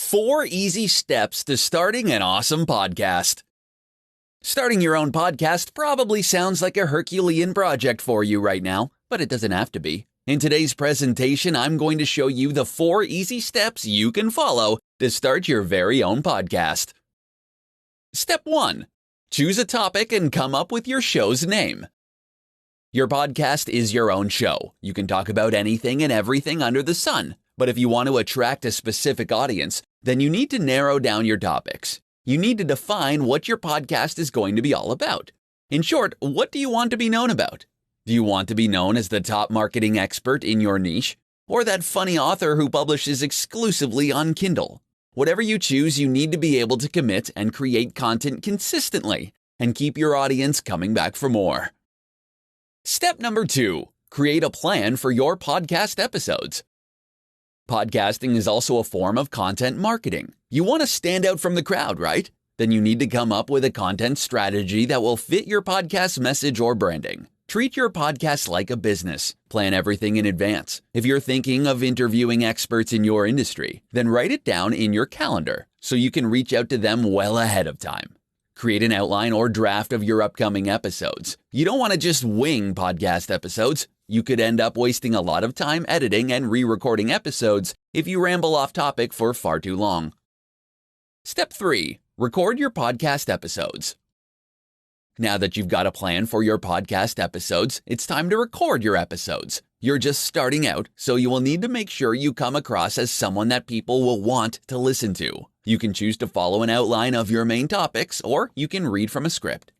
4 easy steps to starting an awesome podcast. Starting your own podcast probably sounds like a Herculean project for you right now, but it doesn't have to be. In today's presentation, I'm going to show you the 4 easy steps you can follow to start your very own podcast. Step 1. Choose a topic and come up with your show's name. Your podcast is your own show. You can talk about anything and everything under the sun. But if you want to attract a specific audience, then you need to narrow down your topics. You need to define what your podcast is going to be all about. In short, what do you want to be known about? Do you want to be known as the top marketing expert in your niche? Or that funny author who publishes exclusively on Kindle? Whatever you choose, you need to be able to commit and create content consistently and keep your audience coming back for more. Step number 2. Create a plan for your podcast episodes. Podcasting is also a form of content marketing. You want to stand out from the crowd, right? Then you need to come up with a content strategy that will fit your podcast message or branding. Treat your podcast like a business. Plan everything in advance. If you're thinking of interviewing experts in your industry, then write it down in your calendar so you can reach out to them well ahead of time. Create an outline or draft of your upcoming episodes. You don't want to just wing podcast episodes. You could end up wasting a lot of time editing and re-recording episodes if you ramble off topic for far too long. Step 3. Record your podcast episodes. Now that you've got a plan for your podcast episodes, it's time to record your episodes. You're just starting out, so you will need to make sure you come across as someone that people will want to listen to. You can choose to follow an outline of your main topics, or you can read from a script.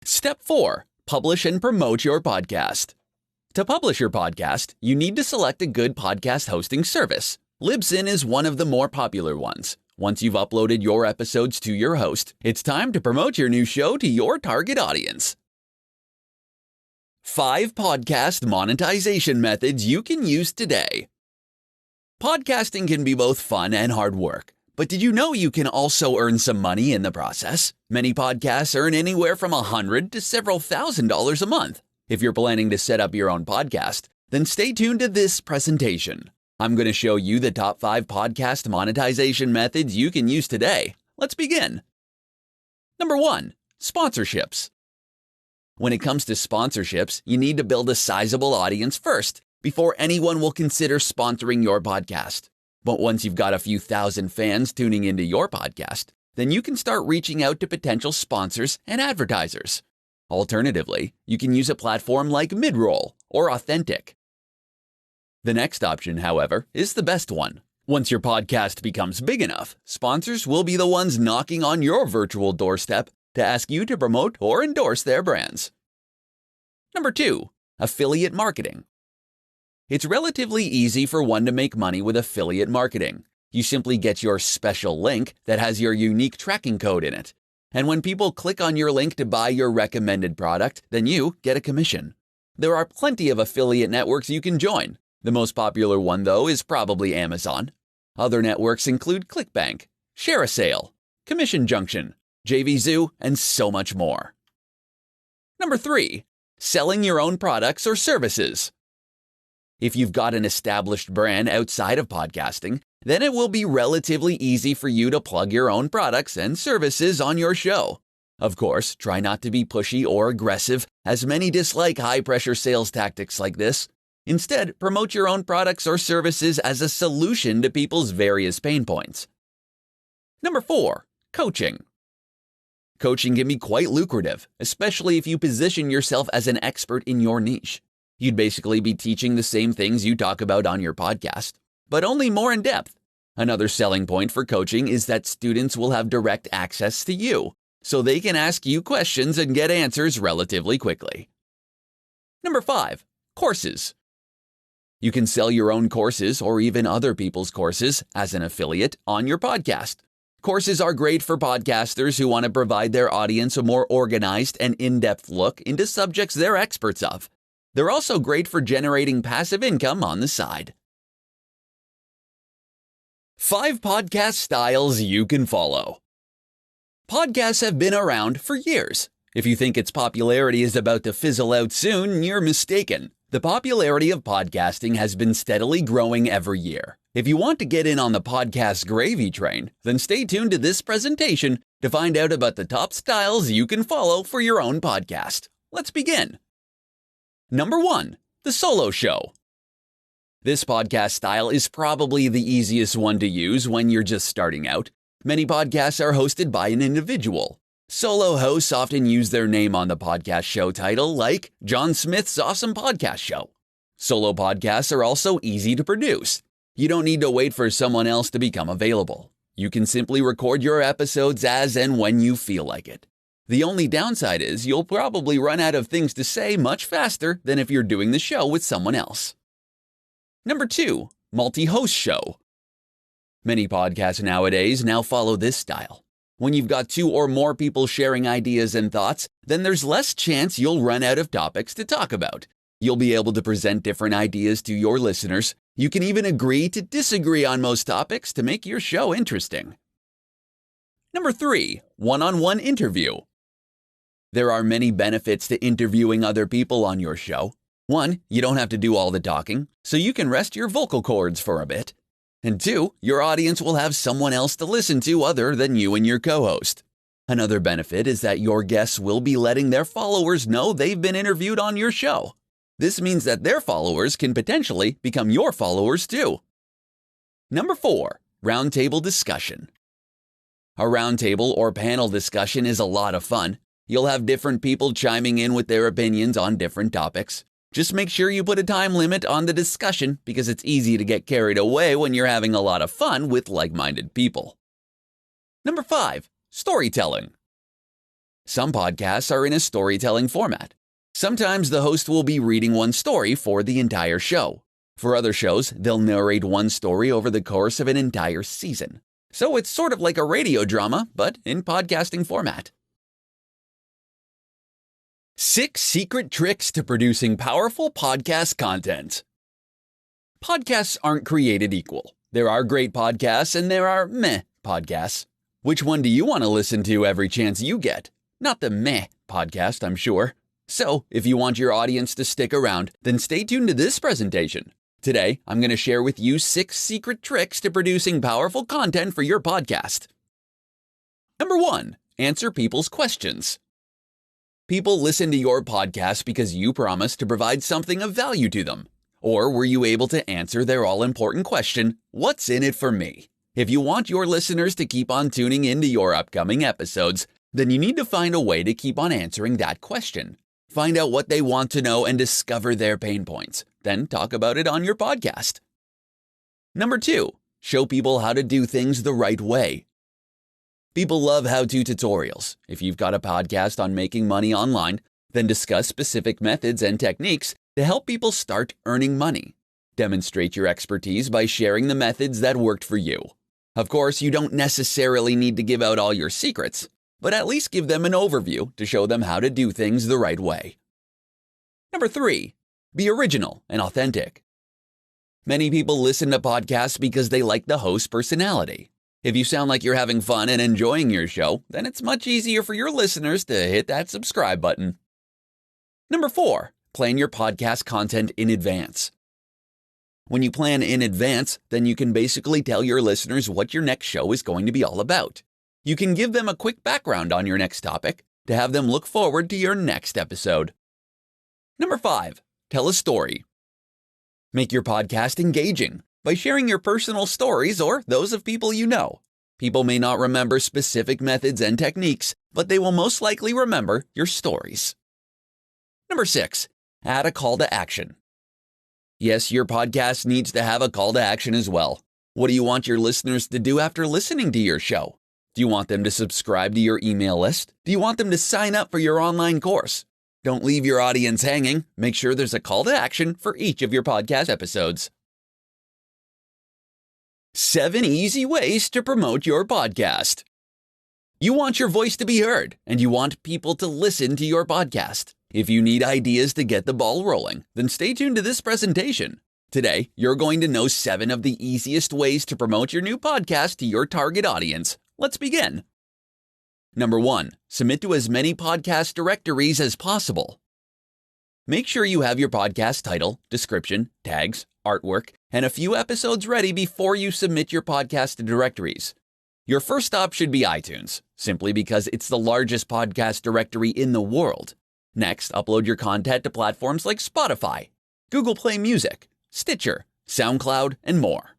Step 4. Publish and promote your podcast. To publish your podcast, you need to select a good podcast hosting service. Libsyn is one of the more popular ones. Once you've uploaded your episodes to your host, it's time to promote your new show to your target audience. 5 podcast monetization methods you can use today. Podcasting can be both fun and hard work. But did you know you can also earn some money in the process? Many podcasts earn anywhere from $100 to several $1,000s a month. If you're planning to set up your own podcast, then stay tuned to this presentation. I'm going to show you the top 5 podcast monetization methods you can use today. Let's begin. Number 1. Sponsorships. When it comes to sponsorships, you need to build a sizable audience first before anyone will consider sponsoring your podcast. But once you've got a few thousand fans tuning into your podcast, then you can start reaching out to potential sponsors and advertisers. Alternatively, you can use a platform like Midroll or Authentic. The next option, however, is the best one. Once your podcast becomes big enough, sponsors will be the ones knocking on your virtual doorstep to ask you to promote or endorse their brands. Number 2. Affiliate marketing. It's relatively easy for one to make money with affiliate marketing. You simply get your special link that has your unique tracking code in it. And when people click on your link to buy your recommended product, then you get a commission. There are plenty of affiliate networks you can join. The most popular one, though, is probably Amazon. Other networks include ClickBank, ShareASale, Commission Junction, JVZoo, and so much more. Number 3. Selling your own products or services. If you've got an established brand outside of podcasting, then it will be relatively easy for you to plug your own products and services on your show. Of course, try not to be pushy or aggressive, as many dislike high-pressure sales tactics like this. Instead, promote your own products or services as a solution to people's various pain points. Number 4. Coaching. Coaching can be quite lucrative, especially if you position yourself as an expert in your niche. You'd basically be teaching the same things you talk about on your podcast, but only more in depth. Another selling point for coaching is that students will have direct access to you, so they can ask you questions and get answers relatively quickly. Number 5. Courses. You can sell your own courses or even other people's courses as an affiliate on your podcast. Courses are great for podcasters who want to provide their audience a more organized and in-depth look into subjects they're experts of. They're also great for generating passive income on the side. 5 podcast styles you can follow. Podcasts have been around for years. If you think its popularity is about to fizzle out soon, you're mistaken. The popularity of podcasting has been steadily growing every year. If you want to get in on the podcast gravy train, then stay tuned to this presentation to find out about the top styles you can follow for your own podcast. Let's begin. Number 1, the solo show. This podcast style is probably the easiest one to use when you're just starting out. Many podcasts are hosted by an individual. Solo hosts often use their name on the podcast show title, like John Smith's Awesome Podcast Show. Solo podcasts are also easy to produce. You don't need to wait for someone else to become available. You can simply record your episodes as and when you feel like it. The only downside is you'll probably run out of things to say much faster than if you're doing the show with someone else. Number 2, multi-host show. Many podcasts nowadays now follow this style. When you've got 2 or more people sharing ideas and thoughts, then there's less chance you'll run out of topics to talk about. You'll be able to present different ideas to your listeners. You can even agree to disagree on most topics to make your show interesting. Number 3, one-on-one interview. There are many benefits to interviewing other people on your show. 1, you don't have to do all the talking, so you can rest your vocal cords for a bit. And 2, your audience will have someone else to listen to other than you and your co-host. Another benefit is that your guests will be letting their followers know they've been interviewed on your show. This means that their followers can potentially become your followers too. Number 4, roundtable discussion. A roundtable or panel discussion is a lot of fun. You'll have different people chiming in with their opinions on different topics. Just make sure you put a time limit on the discussion because it's easy to get carried away when you're having a lot of fun with like-minded people. Number 5, storytelling. Some podcasts are in a storytelling format. Sometimes the host will be reading one story for the entire show. For other shows, they'll narrate one story over the course of an entire season. So it's sort of like a radio drama, but in podcasting format. 6 secret tricks to producing powerful podcast content. Podcasts aren't created equal. There are great podcasts and there are meh podcasts. Which one do you want to listen to every chance you get? Not the meh podcast, I'm sure. So, if you want your audience to stick around, then stay tuned to this presentation. Today, I'm going to share with you 6 secret tricks to producing powerful content for your podcast. Number 1, answer people's questions. People listen to your podcast because you promised to provide something of value to them. Or were you able to answer their all-important question, what's in it for me? If you want your listeners to keep on tuning into your upcoming episodes, then you need to find a way to keep on answering that question. Find out what they want to know and discover their pain points. Then talk about it on your podcast. Number 2, show people how to do things the right way. People love how-to tutorials. If you've got a podcast on making money online, then discuss specific methods and techniques to help people start earning money. Demonstrate your expertise by sharing the methods that worked for you. Of course, you don't necessarily need to give out all your secrets, but at least give them an overview to show them how to do things the right way. Number 3, be original and authentic. Many people listen to podcasts because they like the host's personality. If you sound like you're having fun and enjoying your show, then it's much easier for your listeners to hit that subscribe button. Number 4, plan your podcast content in advance. When you plan in advance, then you can basically tell your listeners what your next show is going to be all about. You can give them a quick background on your next topic to have them look forward to your next episode. Number 5, tell a story. Make your podcast engaging by sharing your personal stories or those of people you know. People may not remember specific methods and techniques, but they will most likely remember your stories. Number 6, add a call to action. Yes, your podcast needs to have a call to action as well. What do you want your listeners to do after listening to your show? Do you want them to subscribe to your email list? Do you want them to sign up for your online course? Don't leave your audience hanging. Make sure there's a call to action for each of your podcast episodes. 7 easy ways to promote your podcast. You want your voice to be heard, and you want people to listen to your podcast. If you need ideas to get the ball rolling, then stay tuned to this presentation. Today, you're going to know 7 of the easiest ways to promote your new podcast to your target audience. Let's begin. Number 1, submit to as many podcast directories as possible. Make sure you have your podcast title, description, tags, artwork, and a few episodes ready before you submit your podcast to directories. Your first stop should be iTunes, simply because it's the largest podcast directory in the world. Next, upload your content to platforms like Spotify, Google Play Music, Stitcher, SoundCloud, and more.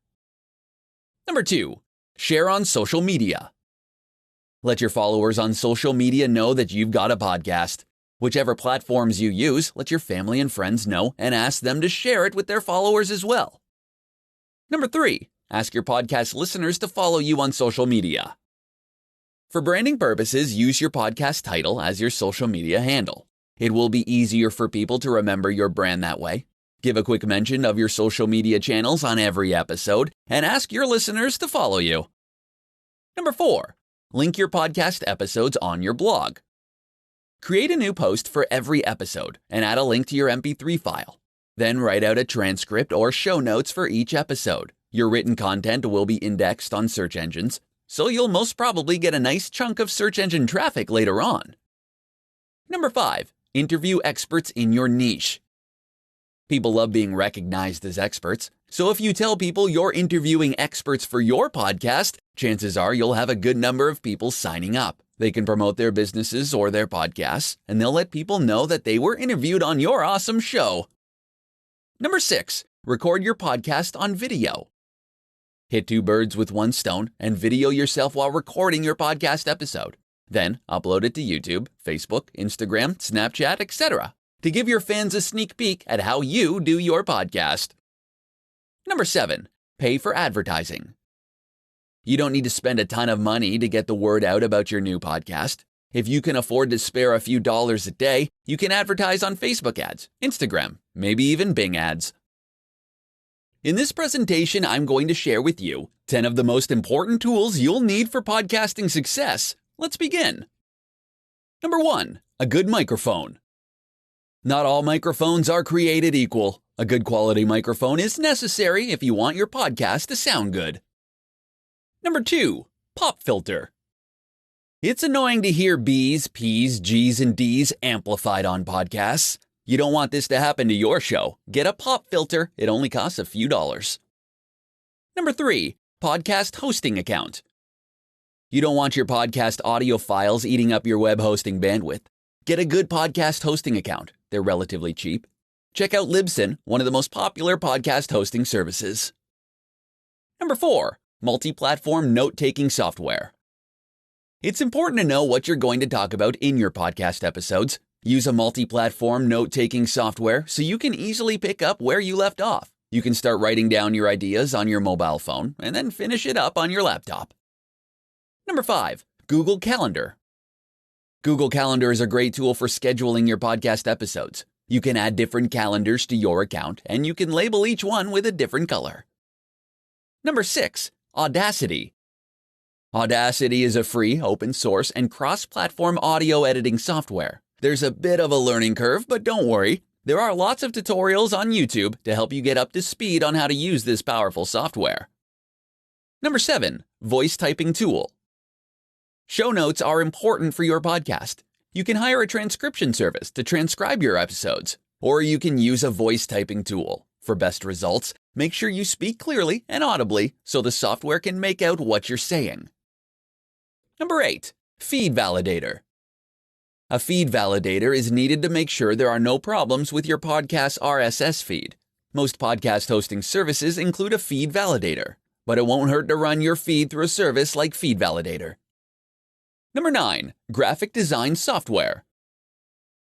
Number 2, share on social media. Let your followers on social media know that you've got a podcast. Whichever platforms you use, let your family and friends know and ask them to share it with their followers as well. Number 3, ask your podcast listeners to follow you on social media. For branding purposes, use your podcast title as your social media handle. It will be easier for people to remember your brand that way. Give a quick mention of your social media channels on every episode and ask your listeners to follow you. Number 4, link your podcast episodes on your blog. Create a new post for every episode and add a link to your MP3 file. Then write out a transcript or show notes for each episode. Your written content will be indexed on search engines, so you'll most probably get a nice chunk of search engine traffic later on. Number 5, interview experts in your niche. People love being recognized as experts, so if you tell people you're interviewing experts for your podcast, chances are you'll have a good number of people signing up. They can promote their businesses or their podcasts, and they'll let people know that they were interviewed on your awesome show. Number 6, record your podcast on video. Hit 2 birds with 1 stone and video yourself while recording your podcast episode. Then upload it to YouTube, Facebook, Instagram, Snapchat, etc. to give your fans a sneak peek at how you do your podcast. Number 7, pay for advertising. You don't need to spend a ton of money to get the word out about your new podcast. If you can afford to spare a few dollars a day, you can advertise on Facebook ads, Instagram, maybe even Bing ads. In this presentation, I'm going to share with you 10 of the most important tools you'll need for podcasting success. Let's begin. Number 1, a good microphone. Not all microphones are created equal. A good quality microphone is necessary if you want your podcast to sound good. Number 2, pop filter. It's annoying to hear B's, P's, G's, and D's amplified on podcasts. You don't want this to happen to your show. Get a pop filter. It only costs a few dollars. Number 3, podcast hosting account. You don't want your podcast audio files eating up your web hosting bandwidth. Get a good podcast hosting account. They're relatively cheap. Check out Libsyn, one of the most popular podcast hosting services. Number 4, multi-platform note-taking software. It's important to know what you're going to talk about in your podcast episodes. Use a multi-platform note-taking software so you can easily pick up where you left off. You can start writing down your ideas on your mobile phone and then finish it up on your laptop. Number 5, Google Calendar. Google Calendar is a great tool for scheduling your podcast episodes. You can add different calendars to your account, and you can label each one with a different color. Number 6, Audacity. Audacity is a free, open source, and cross-platform audio editing software. There's a bit of a learning curve, but don't worry. There are lots of tutorials on YouTube to help you get up to speed on how to use this powerful software. Number 7, voice typing tool. Show notes are important for your podcast. You can hire a transcription service to transcribe your episodes, or you can use a voice typing tool. For best results, make sure you speak clearly and audibly so the software can make out what you're saying. Number 8, feed validator. A feed validator is needed to make sure there are no problems with your podcast's RSS feed. Most podcast hosting services include a feed validator, but it won't hurt to run your feed through a service like Feed Validator. Number 9, graphic design software.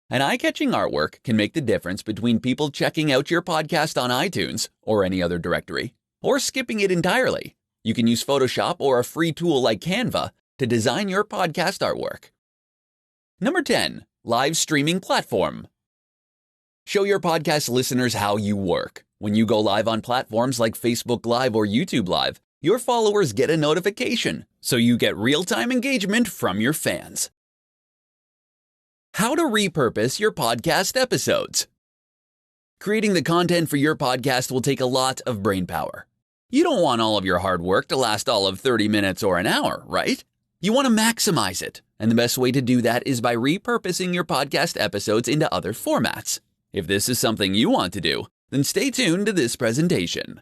An eye-catching artwork can make the difference between people checking out your podcast on iTunes or any other directory, or skipping it entirely. You can use Photoshop or a free tool like Canva to design your podcast artwork. Number 10, live streaming platform. Show your podcast listeners how you work. When you go live on platforms like Facebook Live or YouTube Live, your followers get a notification, so you get real-time engagement from your fans. How to repurpose your podcast episodes. Creating the content for your podcast will take a lot of brainpower. You don't want all of your hard work to last all of 30 minutes or an hour, right? You want to maximize it, and the best way to do that is by repurposing your podcast episodes into other formats. If this is something you want to do, then stay tuned to this presentation.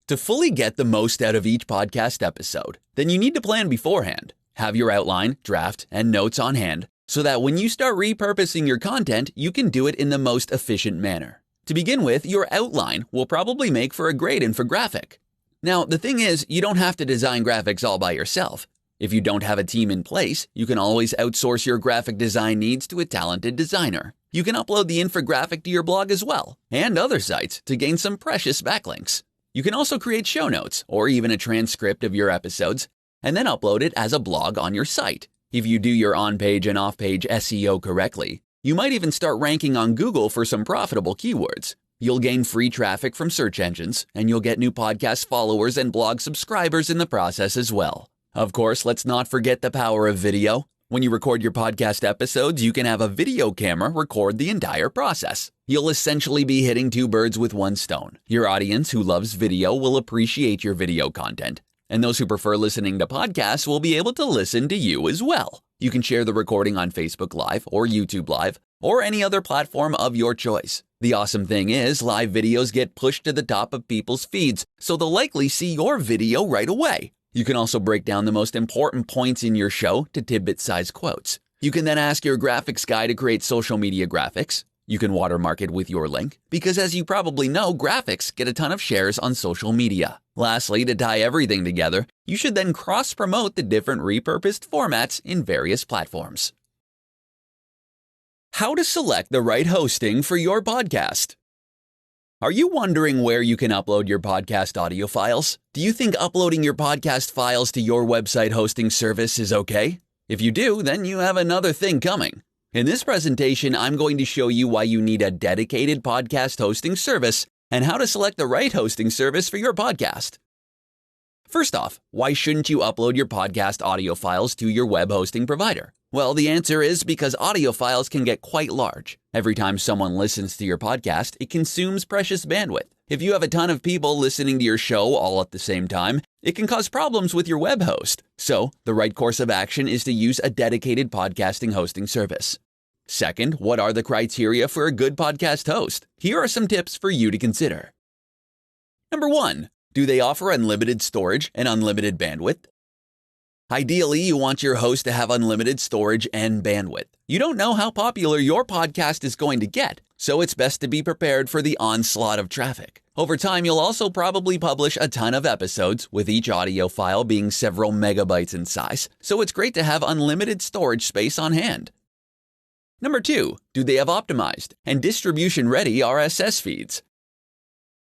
To fully get the most out of each podcast episode, then you need to plan beforehand. Have your outline, draft, and notes on hand so that when you start repurposing your content, you can do it in the most efficient manner. To begin with, your outline will probably make for a great infographic. Now, the thing is, you don't have to design graphics all by yourself. If you don't have a team in place, you can always outsource your graphic design needs to a talented designer. You can upload the infographic to your blog as well, and other sites to gain some precious backlinks. You can also create show notes or even a transcript of your episodes and then upload it as a blog on your site. If you do your on-page and off-page SEO correctly, you might even start ranking on Google for some profitable keywords. You'll gain free traffic from search engines, and you'll get new podcast followers and blog subscribers in the process as well. Of course, let's not forget the power of video. When you record your podcast episodes, you can have a video camera record the entire process. You'll essentially be hitting two birds with one stone. Your audience who loves video will appreciate your video content, and those who prefer listening to podcasts will be able to listen to you as well. You can share the recording on Facebook Live or YouTube Live or any other platform of your choice. The awesome thing is, live videos get pushed to the top of people's feeds, so they'll likely see your video right away. You can also break down the most important points in your show to tidbit-sized quotes. You can then ask your graphics guy to create social media graphics. You can watermark it with your link, because as you probably know, graphics get a ton of shares on social media. Lastly, to tie everything together, you should then cross-promote the different repurposed formats in various platforms. How to select the right hosting for your podcast. Are you wondering where you can upload your podcast audio files? Do you think uploading your podcast files to your website hosting service is okay? If you do, then you have another thing coming. In this presentation, I'm going to show you why you need a dedicated podcast hosting service and how to select the right hosting service for your podcast. First off, why shouldn't you upload your podcast audio files to your web hosting provider? Well, the answer is because audio files can get quite large. Every time someone listens to your podcast, it consumes precious bandwidth. If you have a ton of people listening to your show all at the same time, it can cause problems with your web host. So, the right course of action is to use a dedicated podcasting hosting service. Second, what are the criteria for a good podcast host? Here are some tips for you to consider. Number 1. Do they offer unlimited storage and unlimited bandwidth? Ideally, you want your host to have unlimited storage and bandwidth. You don't know how popular your podcast is going to get, so it's best to be prepared for the onslaught of traffic. Over time, you'll also probably publish a ton of episodes, with each audio file being several megabytes in size, so it's great to have unlimited storage space on hand. Number 2, do they have optimized and distribution-ready RSS feeds?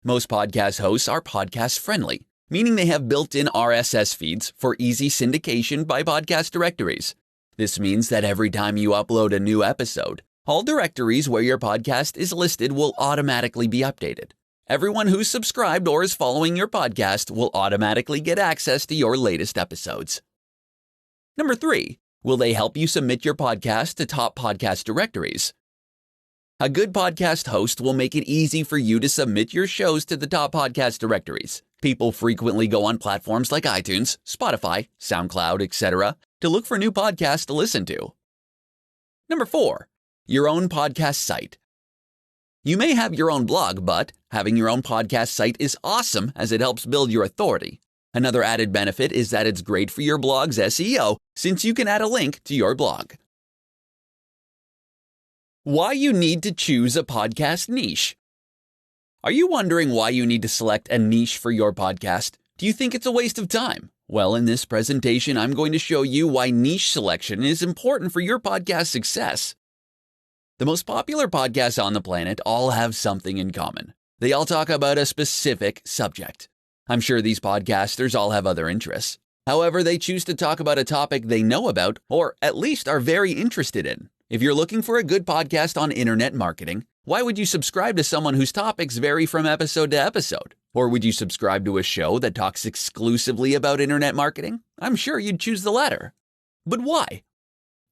Most podcast hosts are podcast-friendly, meaning they have built-in RSS feeds for easy syndication by podcast directories. This means that every time you upload a new episode, all directories where your podcast is listed will automatically be updated. Everyone who's subscribed or is following your podcast will automatically get access to your latest episodes. Number 3, will they help you submit your podcast to top podcast directories? A good podcast host will make it easy for you to submit your shows to the top podcast directories. People frequently go on platforms like iTunes, Spotify, SoundCloud, etc. to look for new podcasts to listen to. Number 4, your own podcast site. You may have your own blog, but having your own podcast site is awesome as it helps build your authority. Another added benefit is that it's great for your blog's SEO since you can add a link to your blog. Why you need to choose a podcast niche. Are you wondering why you need to select a niche for your podcast? Do you think it's a waste of time? Well, in this presentation, I'm going to show you why niche selection is important for your podcast success. The most popular podcasts on the planet all have something in common. They all talk about a specific subject. I'm sure these podcasters all have other interests. However, they choose to talk about a topic they know about or at least are very interested in. If you're looking for a good podcast on internet marketing, why would you subscribe to someone whose topics vary from episode to episode? Or would you subscribe to a show that talks exclusively about internet marketing? I'm sure you'd choose the latter. But why?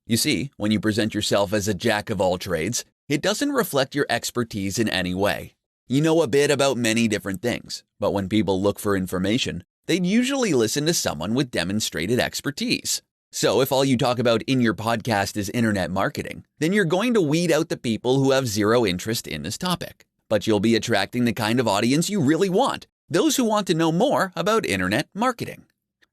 You see, when you present yourself as a jack of all trades, it doesn't reflect your expertise in any way. You know a bit about many different things, but when people look for information, they'd usually listen to someone with demonstrated expertise. So if all you talk about in your podcast is internet marketing, then you're going to weed out the people who have zero interest in this topic. But you'll be attracting the kind of audience you really want, those who want to know more about internet marketing.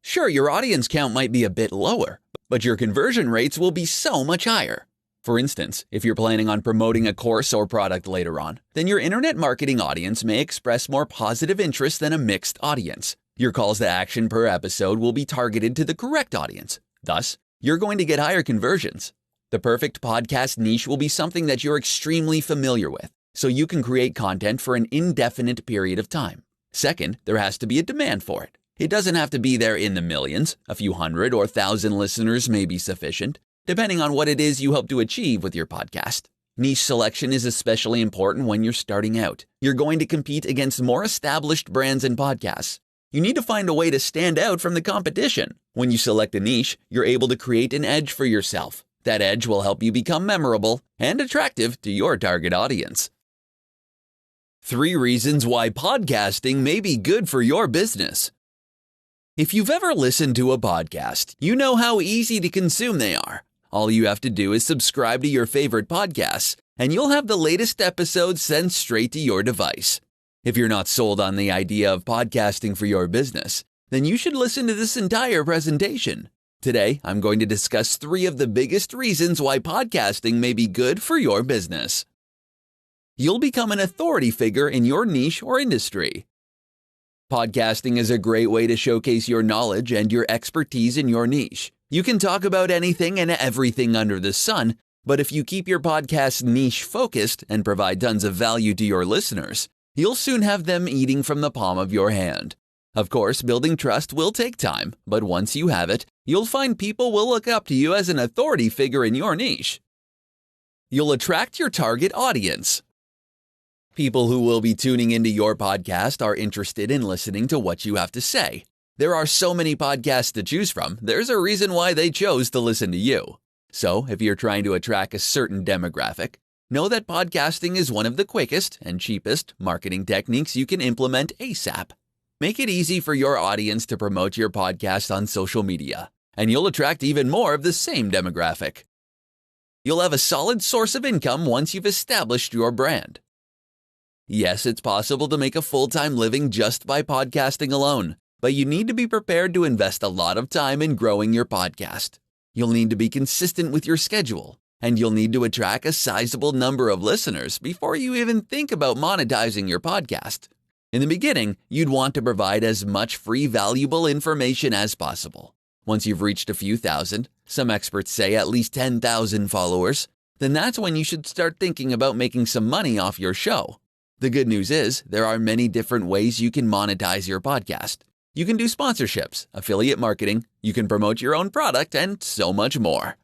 Sure, your audience count might be a bit lower, but your conversion rates will be so much higher. For instance, if you're planning on promoting a course or product later on, then your internet marketing audience may express more positive interest than a mixed audience. Your calls to action per episode will be targeted to the correct audience. Thus, you're going to get higher conversions. The perfect podcast niche will be something that you're extremely familiar with, so you can create content for an indefinite period of time. Second, there has to be a demand for it. It doesn't have to be there in the millions. A few hundred or thousand listeners may be sufficient, depending on what it is you hope to achieve with your podcast. Niche selection is especially important when you're starting out. You're going to compete against more established brands and podcasts. You need to find a way to stand out from the competition. When you select a niche, you're able to create an edge for yourself. That edge will help you become memorable and attractive to your target audience. 3 reasons why podcasting may be good for your business. If you've ever listened to a podcast, you know how easy to consume they are. All you have to do is subscribe to your favorite podcasts, and you'll have the latest episodes sent straight to your device. If you're not sold on the idea of podcasting for your business, then you should listen to this entire presentation. Today, I'm going to discuss 3 of the biggest reasons why podcasting may be good for your business. You'll become an authority figure in your niche or industry. Podcasting is a great way to showcase your knowledge and your expertise in your niche. You can talk about anything and everything under the sun, but if you keep your podcast niche focused and provide tons of value to your listeners, you'll soon have them eating from the palm of your hand. Of course, building trust will take time, but once you have it, you'll find people will look up to you as an authority figure in your niche. You'll attract your target audience. People who will be tuning into your podcast are interested in listening to what you have to say. There are so many podcasts to choose from, there's a reason why they chose to listen to you. So, if you're trying to attract a certain demographic, know that podcasting is one of the quickest and cheapest marketing techniques you can implement ASAP. Make it easy for your audience to promote your podcast on social media, and you'll attract even more of the same demographic. You'll have a solid source of income once you've established your brand. Yes, it's possible to make a full-time living just by podcasting alone, but you need to be prepared to invest a lot of time in growing your podcast. You'll need to be consistent with your schedule, and you'll need to attract a sizable number of listeners before you even think about monetizing your podcast. In the beginning, you'd want to provide as much free, valuable information as possible. Once you've reached a few thousand, some experts say at least 10,000 followers, then that's when you should start thinking about making some money off your show. The good news is, there are many different ways you can monetize your podcast. You can do sponsorships, affiliate marketing, you can promote your own product, and so much more.